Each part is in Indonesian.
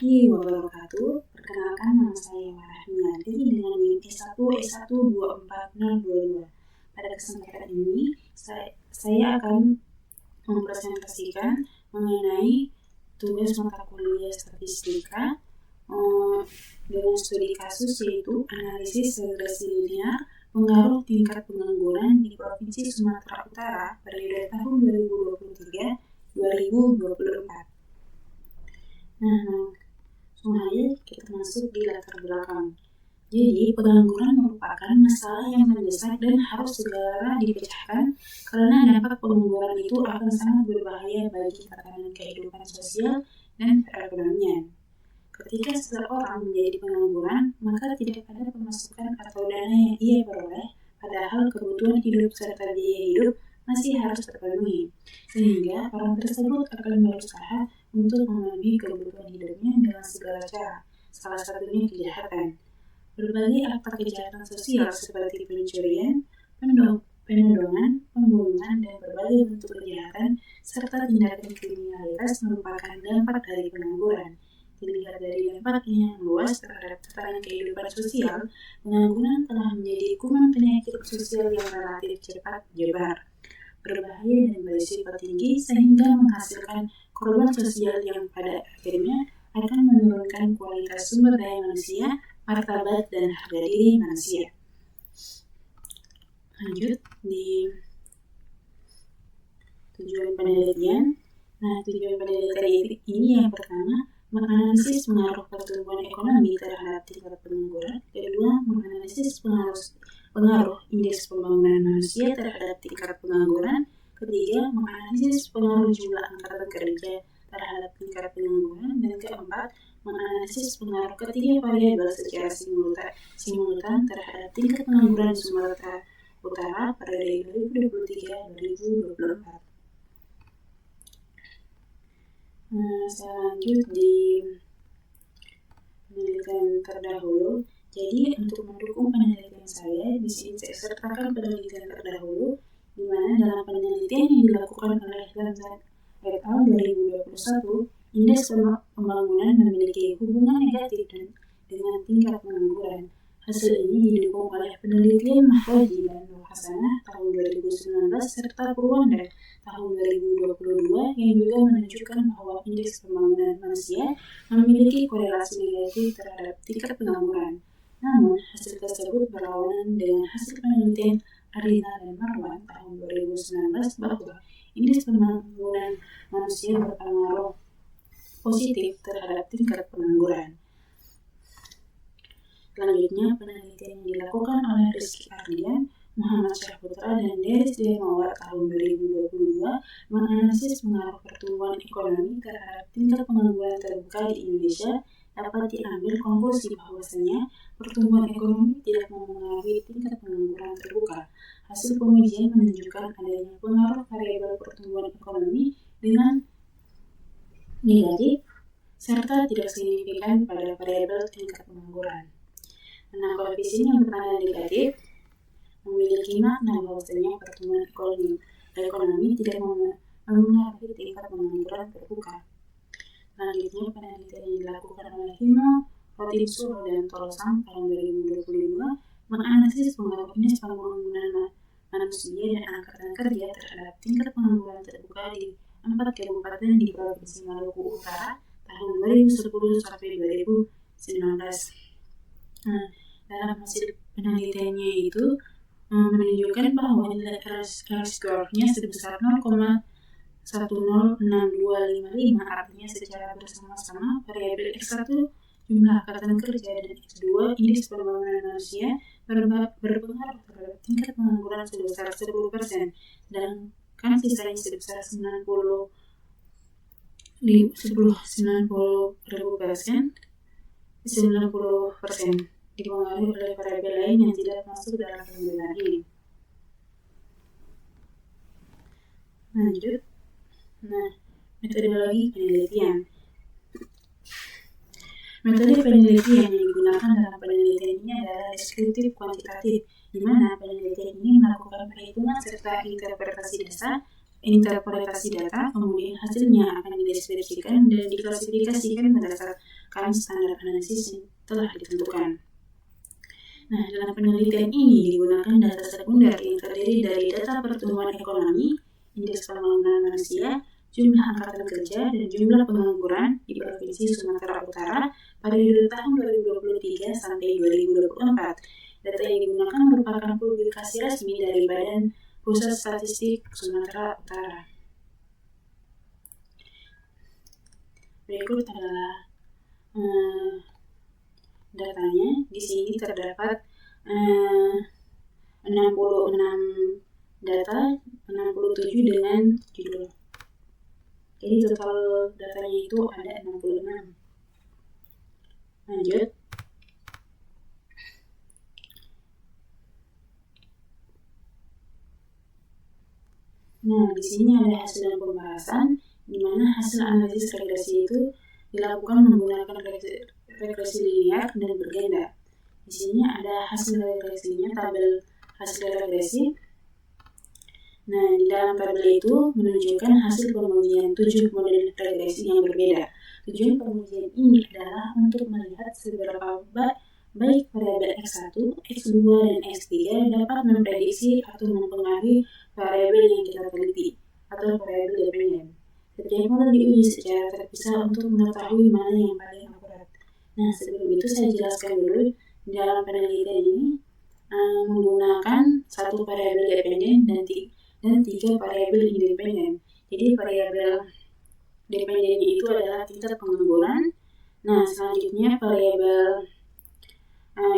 warahmatullahi wabarakatuh. Perkenalkan, nama saya Rahma dari dengan NIM S1 S1240022. Pada kesempatan ini, saya akan mempresentasikan mengenai tugas mata kuliah statistika dengan studi kasus, yaitu analisis regresi linear pengaruh tingkat pengangguran di Provinsi Sumatera Utara periode tahun 2023-2024. Nah, langsung aja kita masuk di latar belakang. Jadi, pengangguran merupakan masalah yang mendesak dan harus segera dipecahkan karena dampak pengangguran itu akan sangat berbahaya bagi tatanan kehidupan sosial dan perekonomian. Ketika seseorang menjadi pengangguran, maka tidak ada pemasukan atau dana yang ia peroleh, padahal kebutuhan hidup serta biaya hidup masih harus terpenuhi, sehingga orang tersebut akan berusaha untuk memenuhi kebutuhan hidupnya dengan segala cara, salah satunya kejahatan. Berbagai aktor kejahatan sosial seperti pencurian, penodongan, pembunuhan, dan berbagai bentuk kejahatan serta tindakan kriminalitas merupakan dampak dari pengangguran. Dilihat dari dampaknya yang luas terhadap tatanan kehidupan sosial, pengangguran telah menjadi kuman penyakit sosial yang relatif cepat menyebar, berbahaya dan berisiko tinggi sehingga menghasilkan korban sosial yang pada akhirnya akan menurunkan kualitas sumber daya manusia, martabat dan harga diri manusia. Lanjut di tujuan penelitian. Nah, tujuan penelitian ini yang pertama, menganalisis pengaruh pertumbuhan ekonomi terhadap tingkat pengangguran. Kedua, menganalisis pengaruh indeks pembangunan manusia terhadap tingkat pengangguran. Ketiga, menganalisis pengaruh jumlah angkatan kerja terhadap tingkat pengangguran. Dan keempat, menganalisis pengaruh ketiga variabel secara simultan terhadap tingkat pengangguran di Sumatera Utara pada 2023-2024. Saya lanjut di penelitian terdahulu. Jadi untuk mendukung penelitian saya, di sini saya sertakan penelitian terdahulu, di mana dalam penelitian yang dilakukan oleh Lanzat et al. 2021, indeks pembangunan memiliki hubungan negatif dengan tingkat pengangguran. Hasil ini didukung oleh penelitian Mahwaji dan Nur Hasanah tahun 2019 serta Purwanda tahun 2022 yang juga menunjukkan bahwa indeks pembangunan manusia memiliki korelasi negatif terhadap tingkat pengangguran. Namun, hasil tersebut berlawanan dengan hasil penelitian Arina dan Marwan tahun 2019 bahwa indeks pembangunan manusia berpengaruh positif terhadap tingkat pengangguran. Selanjutnya, penelitian yang dilakukan oleh Rizky Ardian, Muhammad Syahputra, dan Deris Dermawan tahun 2022 menganalisis pengaruh pertumbuhan ekonomi terhadap tingkat pengangguran terbuka di Indonesia. Dapat diambil konklusi bahwasanya pertumbuhan ekonomi tidak mempengaruhi tingkat pengangguran terbuka. Hasil pengujian menunjukkan adanya pengaruh variabel pertumbuhan ekonomi dengan negatif serta tidak signifikan pada variabel tingkat pengangguran. Nah, koefisien yang bertanda negatif memiliki makna bahwasanya pertumbuhan ekonomi tidak mempengaruhi tingkat pengangguran terbuka. Selanjutnya, penelitian yang dilakukan oleh Himo, Rotinsulu, dan Tolosang tahun 2022 menganalisis pengaruh indeks pembangunan manusia dan angkatan kerja terhadap tingkat pengangguran terbuka di 4 kabupaten di Provinsi Maluku Utara tahun 2010 sampai 2019. Nah, dalam hasil penelitiannya itu menunjukkan bahwa nilai R-score-nya sebesar 0,106255, artinya secara bersama-sama variabel X1 jumlah angkatan kerja dan X2 indeks pembangunan manusia berpengaruh terhadap tingkat pengangguran sebesar 10%, sedangkan sisanya sebesar 90% dipengaruhi oleh variabel lain yang tidak masuk dalam penilaian ini. Lanjut. Nah, metodologi penelitian. Metode penelitian yang digunakan dalam penelitian ini adalah deskriptif kuantitatif, di mana penelitian ini melakukan perhitungan serta interpretasi data, kemudian hasilnya akan dideskripsikan dan diklasifikasikan berdasarkan standar analisis yang telah ditentukan. Nah, dalam penelitian ini digunakan data sekunder yang terdiri dari data pertumbuhan ekonomi, indeks pembangunan manusia, jumlah angkatan kerja, dan jumlah pengangguran di Provinsi Sumatera Utara pada tahun 2023 sampai 2024. Data yang digunakan merupakan publikasi resmi dari Badan Pusat Statistik Sumatera Utara. Berikut adalah datanya. Di sini terdapat 66 data, 67 dengan judul. Jadi total datanya itu ada 66. Lanjut. Nah, di sini ada hasil dan pembahasan, di mana hasil analisis regresi itu dilakukan menggunakan regresi linear dan berganda. Di sini ada hasil regresinya, tabel hasil regresi. Nah, di dalam tabel itu menunjukkan hasil pengujian 7 model regresi yang berbeda. Tujuan pengujian ini adalah untuk melihat seberapa baik variabel X1, X2, dan X3 dapat memprediksi atau mempengaruhi variabel yang kita teliti atau variabel dependen. Setiap model diuji secara terpisah untuk mengetahui mana yang paling akurat. Nah, sebelum itu saya jelaskan dulu dalam penelitian ini menggunakan satu variabel dependen dan 3 variabel independen. Jadi variabel dependennya itu adalah tingkat pengangguran. Nah, selanjutnya variabel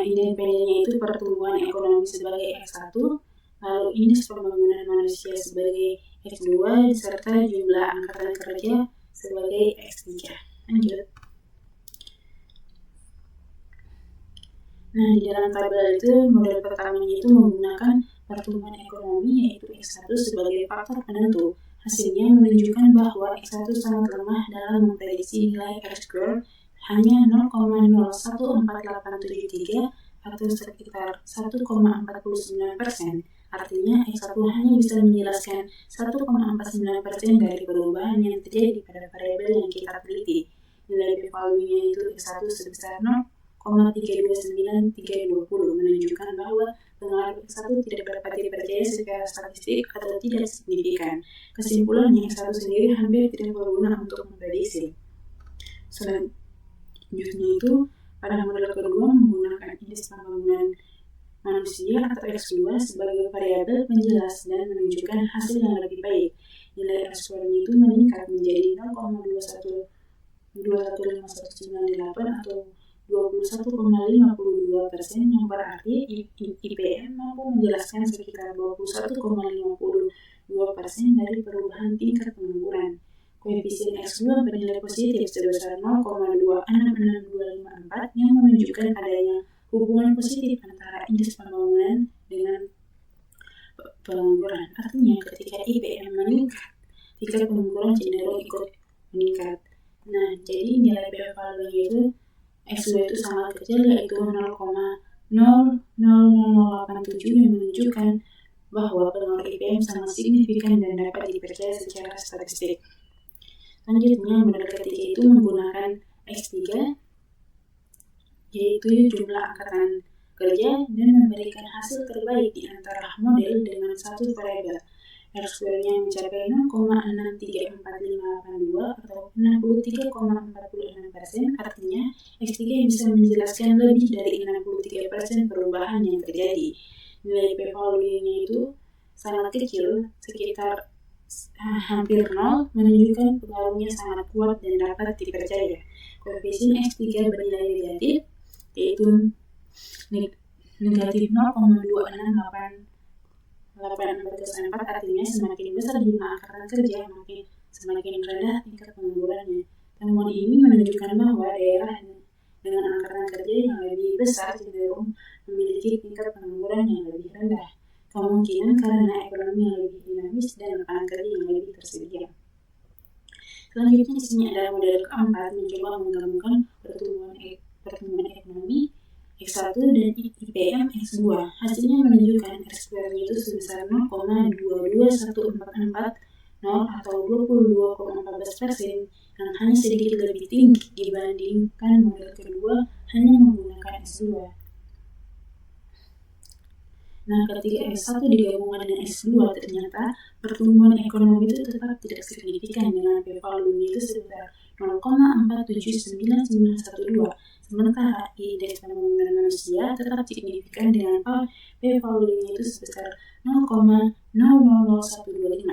independennya itu pertumbuhan ekonomi sebagai X1, lalu indeks pembangunan manusia sebagai X2, serta jumlah angkatan kerja sebagai X3. Lanjut. Nah, di dalam tabel itu model pertamanya itu menggunakan pertumbuhan ekonomi yaitu X1 sebagai faktor penentu. Hasilnya menunjukkan bahwa X1 sangat lemah dalam memprediksi nilai R-square hanya 0,014873 atau sekitar 1,49%. Artinya X1 hanya bisa menjelaskan 1,49% dari perubahan yang terjadi pada variabel yang kita teliti. Nilai p-value-nya itu X1 sebesar 0,329320 menunjukkan bahwa pengaruh X1 tidak dapat dipercaya secara statistik atau tidak signifikan. Kesimpulannya, X1 sendiri hampir tidak berguna untuk memprediksi. Selanjutnya itu, pada model kedua menggunakan indeks pembangunan manusia atau X2 sebagai variabel penjelas dan menunjukkan hasil yang lebih baik. Nilai R-square-nya itu meningkat menjadi 0,21598 atau 21,52%, yang berarti IPM mampu menjelaskan sekitar 21,52% dari perubahan tingkat pengangguran. Koefisien X2 bernilai positif sebesar 0,26654 yang menunjukkan adanya hubungan positif antara indeks pembangunan dengan pengangguran. Artinya ketika IPM meningkat, tingkat pengangguran cenderung ikut meningkat. Nah, jadi nilai p-value itu X2 itu sangat kecil, yaitu 0,00087 yang menunjukkan bahwa pengaruh IPM sangat signifikan dan dapat dipercaya secara statistik. Selanjutnya, model ketiga itu menggunakan X3, yaitu jumlah angkatan kerja, dan memberikan hasil terbaik di antara model dengan satu variabel. R-square-nya mencapai 0,63452 atau 63,46%, artinya X3 bisa menjelaskan lebih dari 63% perubahan yang terjadi. Nilai p-value-nya itu sangat kecil, sekitar hampir 0, menunjukkan pengaruhnya sangat kuat dan dapat dipercaya. Koefisien X3 bernilai negatif, yaitu negatif 0,26884, artinya semakin besar jumlah angkatan kerja, semakin rendah tingkat penganggurannya. Temuan ini menunjukkan bahwa daerah dengan angkatan kerja yang lebih besar cenderung memiliki tingkat pengangguran yang lebih rendah, kemungkinan karena ekonomi yang lebih dinamis dan lapangan kerja yang lebih tersedia. Selanjutnya di sini ada model keempat, mencoba menggabungkan pertumbuhan ekonomi X1 dan IPM X2. Hasilnya menunjukkan R-square-nya itu sebesar 0,22144 atau 22,14%, dan hanya sedikit lebih tinggi dibandingkan model kedua hanya menggunakan S2. Nah, ketika S1 digabungkan dengan S2, ternyata pertumbuhan ekonomi itu tetap tidak signifikan dengan p-value itu sebesar 0,479912. Sementara indeks pembangunan manusia tetap signifikan dengan p-value itu sebesar 0,00125.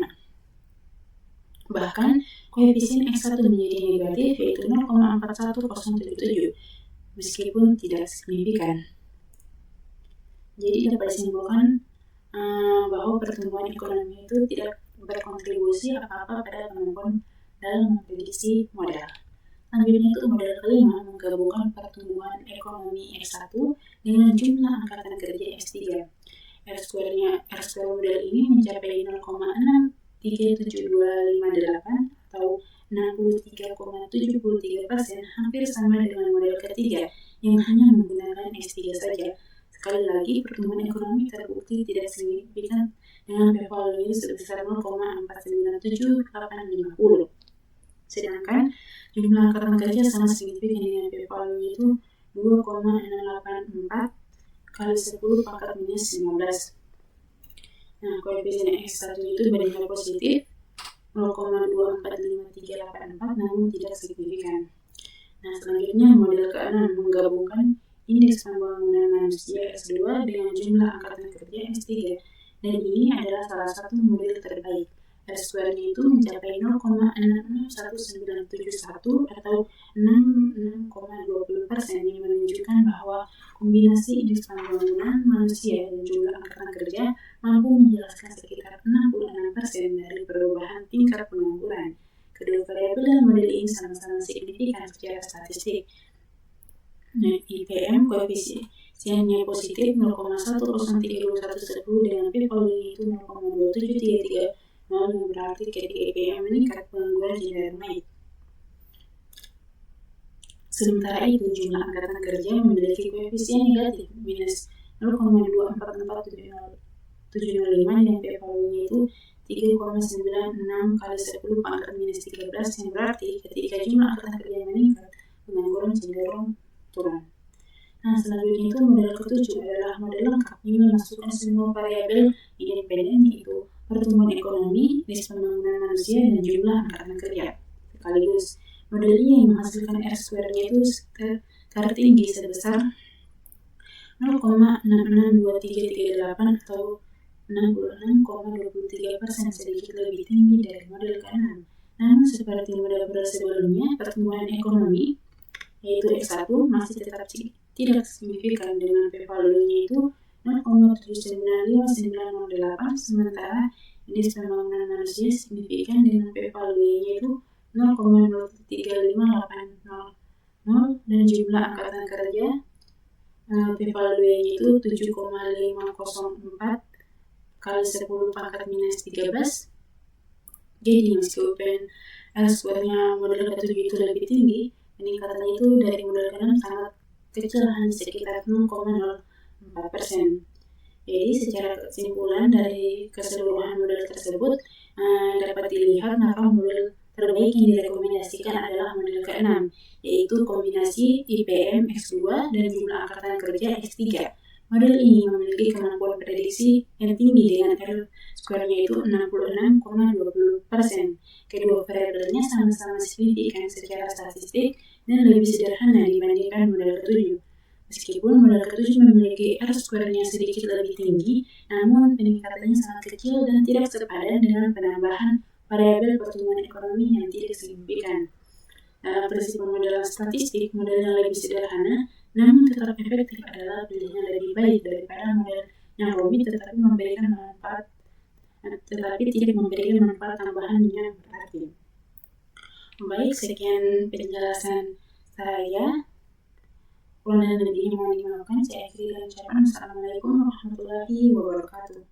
Bahkan, koefisien X1 menjadi negatif yaitu 0,41077, meskipun tidak signifikan. Jadi dapat disimpulkan bahwa pertumbuhan ekonomi itu tidak berkontribusi apa-apa pada kemampuan dalam memprediksi model. Selanjutnya itu model kelima menggabungkan pertumbuhan ekonomi X1 dengan jumlah angkatan kerja X3. R2 model ini mencapai 0,63728 atau 63,73%, hampir sama dengan model ketiga yang hanya menggunakan S3 saja. Sekali lagi, pertumbuhan ekonomi terbukti tidak signifikan dengan p-value sebesar 0,497850. Sedangkan jumlah angkatan kerja sangat signifikan dengan p-value itu 2,684 kali 10 pangkat minus 15. Nah, koefisien X1 itu bandingnya positif 0,245384, namun tidak signifikan. Nah, selanjutnya model ke-6 menggabungkan indeks pembangunan manusia X2 dengan jumlah angkatan kerja X3, dan ini adalah salah satu model terbaik. R2-nya itu mencapai 0,61971 atau 66,20%, yang menunjukkan bahwa kombinasi indeks pembangunan manusia dan jumlah angkatan kerja mampu menjelaskan sekitar 66% dari perubahan tingkat pengangguran. Kedua variabel dalam model ini sama-sama signifikan secara statistik. Nah, IPM koefisiennya positif 0,103210 dengan p-value itu 0,2733, yang berarti ketika IPM meningkat pengangguran cenderung naik. Sementara itu, jumlah angkatan kerja memiliki koefisien negatif minus 0,244705 dengan p-value itu 3,96 kali 10 pangkat minus 13, yang berarti ketika jumlah angkatan kerja meningkat pengangguran cenderung turun. Nah, selanjutnya itu model ke-7 adalah model lengkap yang memasukkan semua variabel independen, yaitu pertumbuhan ekonomi, indeks pembangunan manusia, dan jumlah angkatan kerja sekaligus. Model ini yang menghasilkan R2-nya itu tertinggi sebesar 0,662338 atau 66,23%, sedikit lebih tinggi dari model ke-6. Namun seperti model sebelumnya, pertumbuhan ekonomi yaitu X1 masih tetap tidak signifikan dengan p-value-nya itu 0,79598, sementara indeks pembangunan manusia signifikan dengan p-value-nya itu 0,035800, dan jumlah angkatan kerja p-value-nya itu 7,504 kali 10 pangkat minus 13. Jadi meskipun R2-nya model ke-7 itu lebih tinggi, peningkatannya itu dari model ke-6 sangat kecil, hanya sekitar 0,04%. Jadi secara kesimpulan dari keseluruhan model tersebut dapat dilihat maka model terbaik yang direkomendasikan adalah model ke-6, yaitu kombinasi IPM X2 dan jumlah angkatan kerja X3. Model ini memiliki kemampuan prediksi yang tinggi dengan R2-nya itu 66,20%. Kedua variabelnya sama-sama signifikan secara statistik dan lebih sederhana dibandingkan model ke-7. Meskipun model ke-7 memiliki R2-nya sedikit lebih tinggi, namun peningkatannya sangat kecil dan tidak sepadan dengan penambahan variabel pertumbuhan ekonomi yang tidak signifikan. Dalam prinsip modelan statistik, model yang lebih sederhana namun tetap efektif adalah pilihan yang lebih baik daripada model yang rumit tetapi tidak memberikan manfaat tambahan yang berarti. Baik, sekian penjelasan saya. Kurang dan lebihnya mohon dimaafkan. Saya akhiri dengan ucapan Assalamualaikum warahmatullahi wabarakatuh.